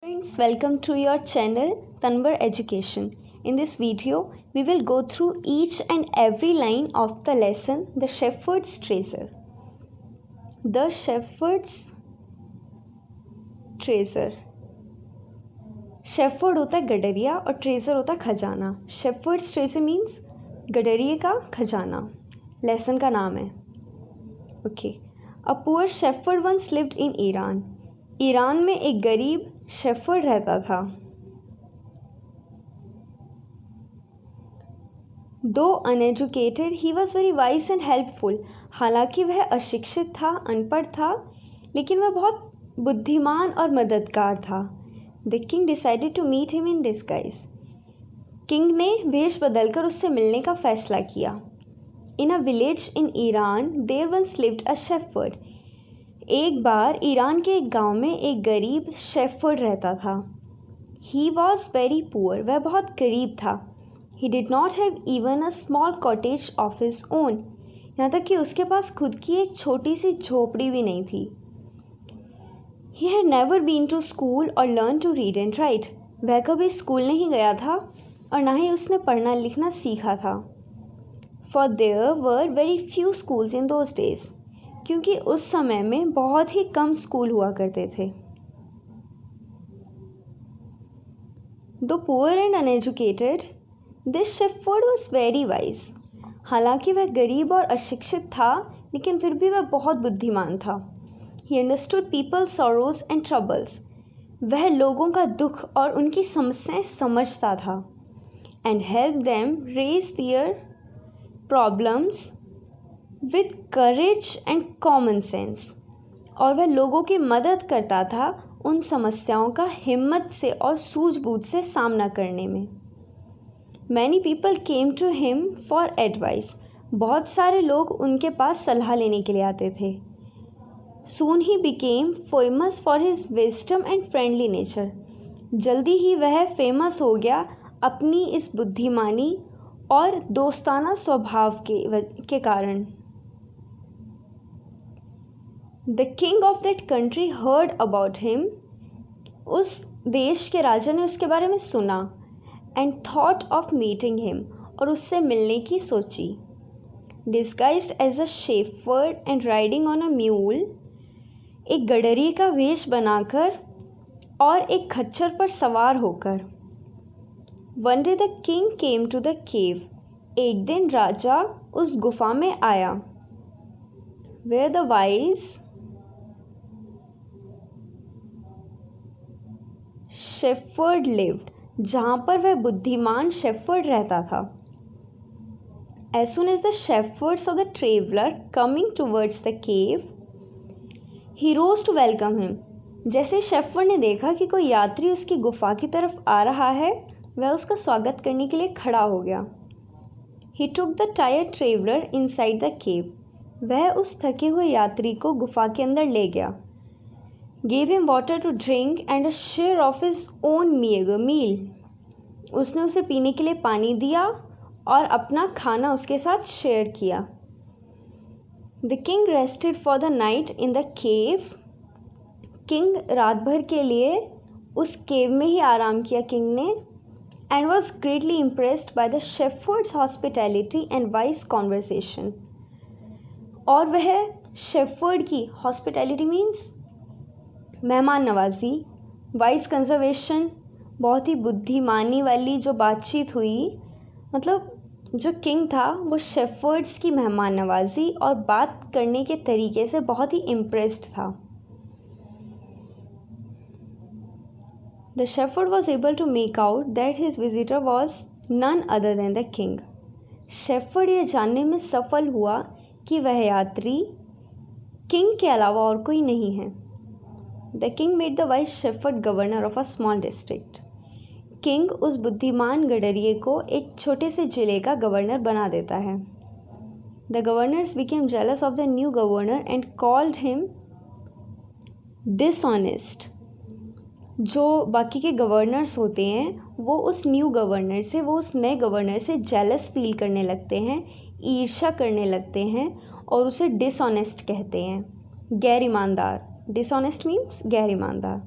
Friends, welcome to your channel Tanvar Education. In this video, we will go through each and every line of the lesson The Shepherd's Treasure. The Shepherd's Treasure. Shepherd होता है गडरिया और treasure होता है खजाना. Shepherd's treasure means गडरिए का खजाना. Lesson का नाम है. Okay. A poor shepherd once lived in Iran. Iran में एक गरीब शेफर्ड रहता था. Though uneducated he was very wise and helpful. हालांकि वह अशिक्षित था, अनपढ़ था, लेकिन वह बहुत बुद्धिमान और मददगार था. The king decided to meet him in disguise. King ने वेश बदलकर उससे मिलने का फैसला किया. In a village in Iran there once lived a shepherd. एक बार ईरान के एक गांव में एक गरीब शेफर्ड रहता था. ही वॉज वेरी पुअर. वह बहुत गरीब था. He did not have even a small cottage of his own. यहाँ तक कि उसके पास खुद की एक छोटी सी झोपड़ी भी नहीं थी. He had never been to school और learn to read and write. वह कभी स्कूल नहीं गया था और ना ही उसने पढ़ना लिखना सीखा था. For there were very few schools in those days. क्योंकि उस समय में बहुत ही कम स्कूल हुआ करते थे. दो poor and uneducated, this shepherd was very wise. हालांकि वह गरीब और अशिक्षित था, लेकिन फिर भी वह बहुत बुद्धिमान था. He understood people's sorrows and troubles. वह लोगों का दुख और उनकी समस्याएं समझता था. And help them raise their problems with courage and common sense. और वह लोगों की मदद करता था उन समस्याओं का हिम्मत से और सूझबूझ से सामना करने में. Many people came to him for advice. बहुत सारे लोग उनके पास सलाह लेने के लिए आते थे. Soon he became famous for his wisdom and friendly nature. जल्दी ही वह फेमस हो गया अपनी इस बुद्धिमानी और दोस्ताना स्वभाव के कारण. The king of that country heard about him. उस देश के राजा ने उसके बारे में सुना. And thought of meeting him. और उससे मिलने की सोची. Disguised as a shepherd and riding on a mule. एक गडरी का वेश बनाकर और एक खच्चर पर सवार होकर. One day the king came to the cave. एक दिन राजा उस गुफा में आया. Where the wise shepherd lived. जहाँ पर वह बुद्धिमान शेफर्ड रहता था. As soon as the shepherd saw the traveler coming towards the cave, he rose to welcome him. जैसे शेफर्ड ने देखा कि कोई यात्री उसकी गुफा की तरफ आ रहा है, वह उसका स्वागत करने के लिए खड़ा हो गया. He took the tired traveler inside the cave. वह उस थके हुए यात्री को गुफा के अंदर ले गया. Gave him water to drink and a share of his own meal. उसने उसे पीने के लिए पानी दिया और अपना खाना उसके साथ शेयर किया. The king rested for the night in the cave. King रात भर के लिए उस केव में ही आराम किया किंग ने. And was greatly impressed by the shepherd's hospitality and wise conversation. और वह शेफर्ड की hospitality means मेहमान नवाजी, वाइज कंजर्वेशन, बहुत ही बुद्धिमानी वाली जो बातचीत हुई, मतलब जो किंग था वो शेफर्ड्स की मेहमान नवाजी और बात करने के तरीके से बहुत ही इम्प्रेस्ड था. The shepherd was able to make out that his visitor was none other than the king. Shepherd यह जानने में सफल हुआ कि वह यात्री किंग के अलावा और कोई नहीं है. The king made the vice shepherd governor of a small district. King उस बुद्धिमान गडरिये को एक छोटे से जिले का गवर्नर बना देता है. The governors became jealous of the new governor and called him dishonest. जो बाकी के गवर्नर्स होते हैं वो उस न्यू गवर्नर से, वो उस नए गवर्नर से जेलस फील करने लगते हैं, ईर्ष्या करने लगते हैं और उसे डिसऑनेस्ट कहते हैं, गैर ईमानदार. डिसऑनेस्ट मीन्स गैर ईमानदार.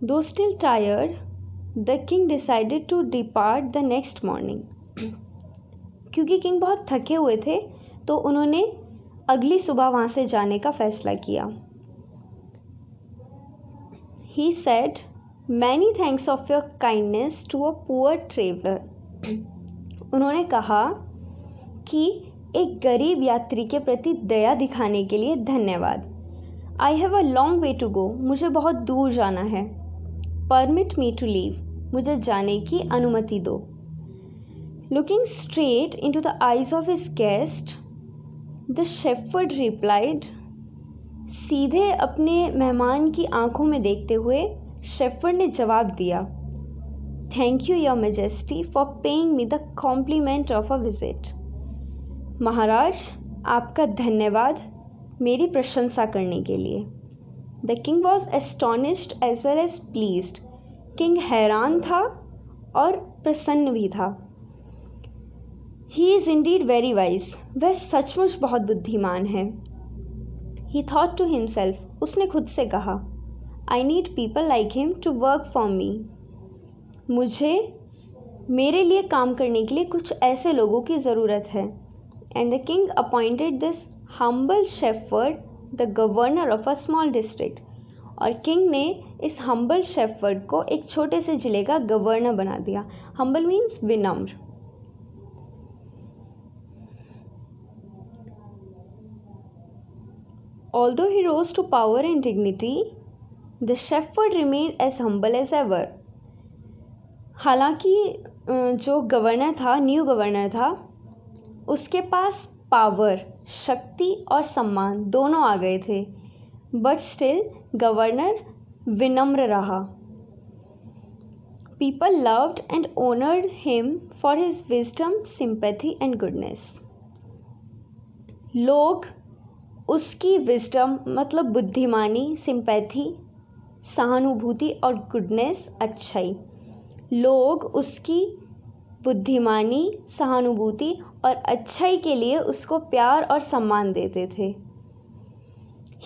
Though still tired, the king decided to depart the next morning. क्योंकि किंग बहुत थके हुए थे तो उन्होंने अगली सुबह वहाँ से जाने का फैसला किया. He said, "Many thanks of your kindness to a poor traveler." उन्होंने कहा कि एक गरीब यात्री के प्रति दया दिखाने के लिए धन्यवाद. I have a long way to go. मुझे बहुत दूर जाना है. Permit me to leave. मुझे जाने की अनुमति दो. Looking straight into the eyes of his guest, the shepherd replied. सीधे अपने मेहमान की आंखों में देखते हुए शेफर्ड ने जवाब दिया, "Thank you, Your Majesty, for paying me the compliment of a visit." महाराज, आपका धन्यवाद मेरी प्रशंसा करने के लिए. The king was astonished as well as pleased. King हैरान था और प्रसन्न भी था. He is indeed very wise. वह सचमुच बहुत बुद्धिमान है. He thought to himself. उसने खुद से कहा, I need people like him to work for me. मुझे मेरे लिए काम करने के लिए कुछ ऐसे लोगों की ज़रूरत है. And the king appointed this humble shepherd the governor of a small district. और किंग ने इस humble shepherd को एक छोटे से जिले का गवर्नर बना दिया. Humble means विनम्र. Although he rose to power and dignity, the shepherd remained as humble as ever. हालांकि जो गवर्नर था, न्यू गवर्नर था, उसके पास पावर, शक्ति और सम्मान दोनों आ गए थे, बट स्टिल गवर्नर विनम्र रहा. People loved and honored him for his wisdom, sympathy and goodness. लोग उसकी विजडम मतलब बुद्धिमानी, सिंपैथी सहानुभूति और गुडनेस अच्छाई. लोग उसकी बुद्धिमानी, सहानुभूति और अच्छाई के लिए उसको प्यार और सम्मान देते थे.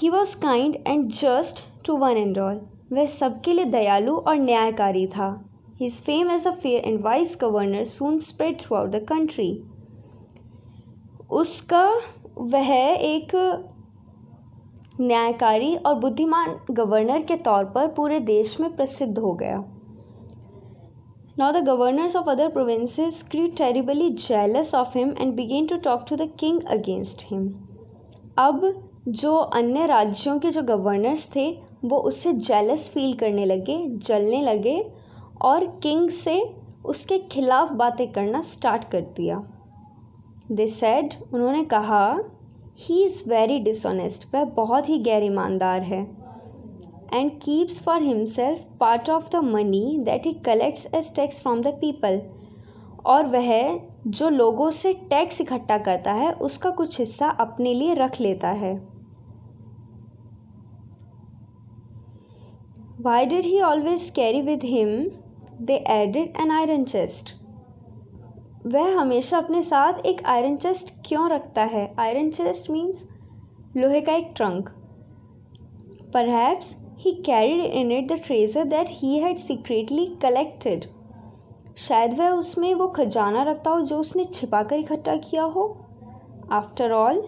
He was kind and just to one and all. वह सबके लिए दयालु और न्यायकारी था. His fame as a fair and wise governor soon spread throughout the country. उसका वह एक न्यायकारी और बुद्धिमान गवर्नर के तौर पर पूरे देश में प्रसिद्ध हो गया. Now the governors of other provinces grew terribly jealous of him and began to talk to the king against him. अब जो अन्य राज्यों के जो गवर्नर्स थे वो उससे जेलस फील करने लगे, जलने लगे और किंग से उसके खिलाफ बातें करना स्टार्ट कर दिया. They said, उन्होंने कहा, He is very dishonest. वह बहुत ही गैर ईमानदार है. And keeps for himself part of the money that he collects as tax from the people. और वह जो लोगों से टैक्स इकट्ठा करता है उसका कुछ हिस्सा अपने लिए रख लेता है. Why did he always carry with him? They added an iron chest. वह हमेशा अपने साथ एक आयरन चेस्ट क्यों रखता है? आयरन चेस्ट मीन्स लोहे का एक trunk. Perhaps he carried in it the treasure that he had secretly collected. शायद वह उसमें वो खजाना रखता हो जो उसने छिपाकर इकट्ठा किया हो. After all,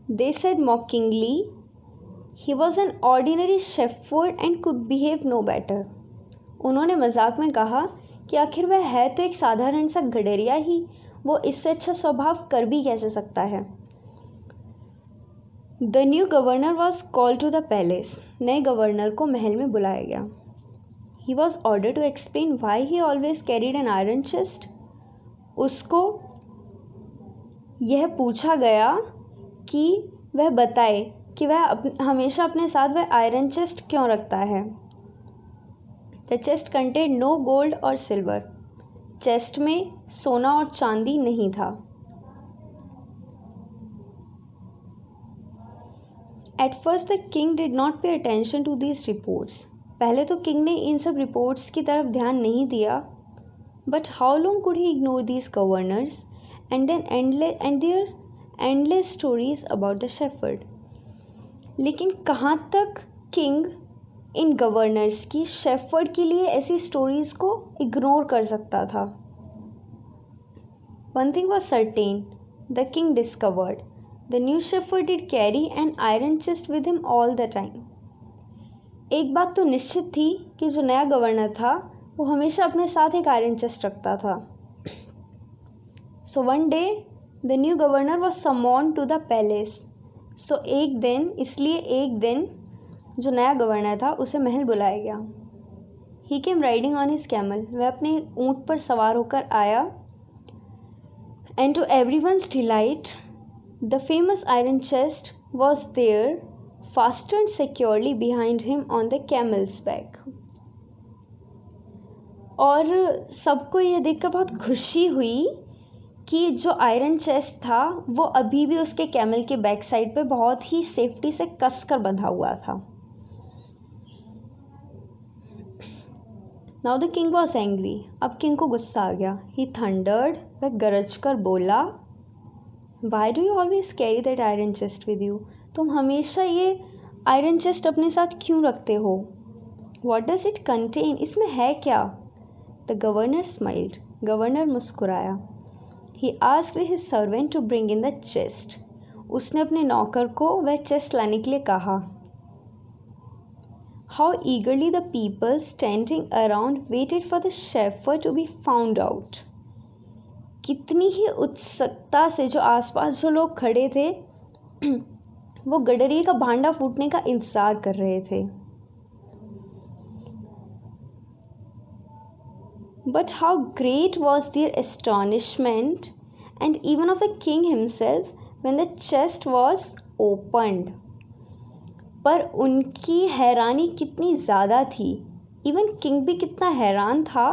they said mockingly, He was an ordinary shepherd and could behave no better. उन्होंने मजाक में कहा कि आखिर वह है तो एक साधारण सा गडरिया ही, वो इससे अच्छा स्वभाव कर भी कैसे सकता है. The new governor was called to the palace. नए गवर्नर को महल में बुलाया गया. He was ordered to explain why he always carried an iron chest. उसको यह पूछा गया कि वह बताए कि वह हमेशा अपने साथ वह आयरन चेस्ट क्यों रखता है. The chest contained no gold or silver. Chest में सोना और चांदी नहीं था. At first the king did not pay attention to these reports. पहले तो किंग ने इन सब रिपोर्ट्स की तरफ ध्यान नहीं दिया. But how long could he ignore these governors and their endless stories about the shepherd. लेकिन कहाँ तक किंग इन गवर्नर्स की शेफर्ड के लिए ऐसी स्टोरीज को इग्नोर कर सकता था? One thing was certain, the king discovered the new shepherd did carry an iron chest with him all the time. एक बात तो निश्चित थी कि जो नया गवर्नर था वो हमेशा अपने साथ एक आयरन चेस्ट रखता था. So one day the new governor was summoned to the palace. So एक दिन जो नया गवर्नर था उसे महल बुलाया गया. He came riding on his camel. वह अपने ऊंट पर सवार होकर आया. And to everyone's delight, the famous iron chest was there, fastened securely behind him on the camel's back. और सबको ये देखकर बहुत खुशी हुई कि जो आयरन चेस्ट था वो अभी भी उसके कैमल के बैक साइड पे बहुत ही सेफ्टी से कसकर बंधा हुआ था. Now the king was angry. अब किंग को गुस्सा आ गया. ही थंडर्ड. वह गरज कर बोला, Y do you always carry that iron chest with you? तुम हमेशा ये आयरन चेस्ट अपने साथ क्यों रखते हो? What does it contain? इसमें है क्या? The governor smiled. गवर्नर मुस्कुराया. He asked his servant to bring in the chest. उसने अपने नौकर को वह चेस्ट लाने के लिए कहा. How eagerly the people standing around waited for the shepherd to be found out. कितनी ही उत्सुकता से जो आसपास जो लोग खड़े थे वो गडरिये का भांडा फूटने का इंतजार कर रहे थे. But how great was their astonishment and even of the king himself when the chest was opened. पर उनकी हैरानी कितनी ज़्यादा थी. इवन किंग भी कितना हैरान था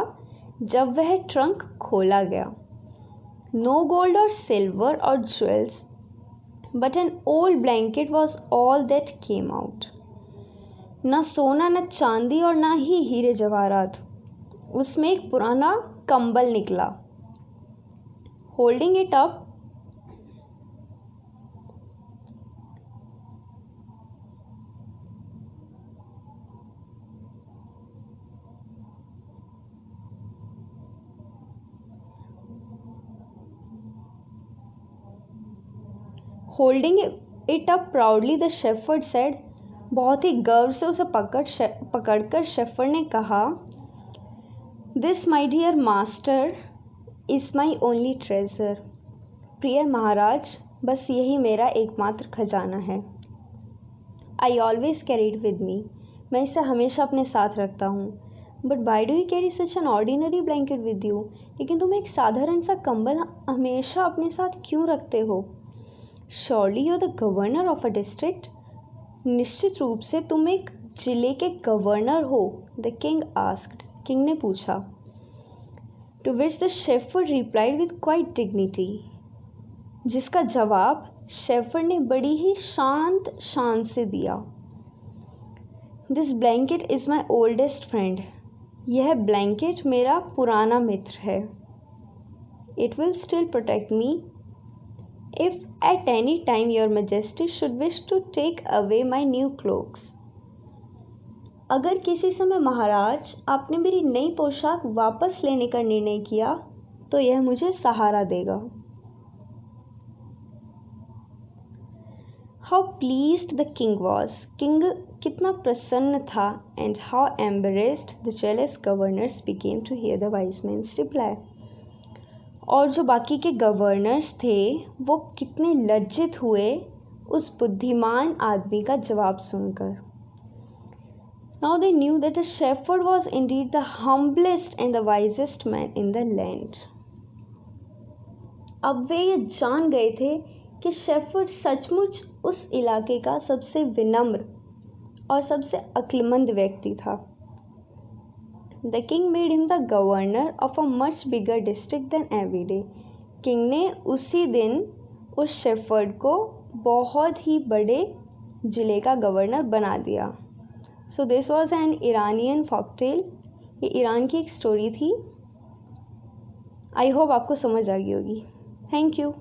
जब वह ट्रंक खोला गया. नो गोल्ड और सिल्वर और jewels but an old blanket was all that came out. न सोना न चांदी और ना ही हीरे जवाहरात. उसमें एक पुराना कंबल निकला. Holding it up, holding it up proudly the shepherd said. बहुत ही गर्व से उसे पकड़कर शेफर्ड ने कहा, this my dear master is my only treasure. प्रिय महाराज, बस यही मेरा एकमात्र खजाना है. I always carry it with me. मैं इसे हमेशा अपने साथ रखता हूँ. But why do you carry such an ordinary blanket with you? लेकिन तुम एक साधारण सा कंबल हमेशा अपने साथ क्यों रखते हो? Surely you're the governor of a district. निश्चित रूप से तुम एक जिले के गवर्नर हो. The king asked. किंग ने पूछा. To which the shepherd replied with quite dignity. जिसका जवाब शेफर्ड ने बड़ी ही शांत शान से दिया. This blanket is my oldest friend. यह ब्लैंकेट मेरा पुराना मित्र है. It will still protect me if at any time your majesty should wish to take away my new cloaks. अगर किसी समय महाराज आपने मेरी नई पोशाक वापस लेने का निर्णय किया तो यह मुझे सहारा देगा. How pleased the king was. King कितना प्रसन्न था. And how embarrassed the jealous governors became to hear the wise man's reply. और जो बाकी के गवर्नर्स थे वो कितने लज्जित हुए उस बुद्धिमान आदमी का जवाब सुनकर. Now they knew that the shepherd was Indeed the humblest and the wisest man in the land. अब वे ये जान गए थे कि शेफर्ड सचमुच उस इलाके का सबसे विनम्र और सबसे अक्लमंद व्यक्ति था. The king made him the governor of a much bigger district than every day. King ने उसी दिन उस शेफर्ड को बहुत ही बड़े जिले का गवर्नर बना दिया. So this was an Iranian folktale. ये ईरान की एक स्टोरी थी. आई होप आपको समझ आ गई होगी. Thank you.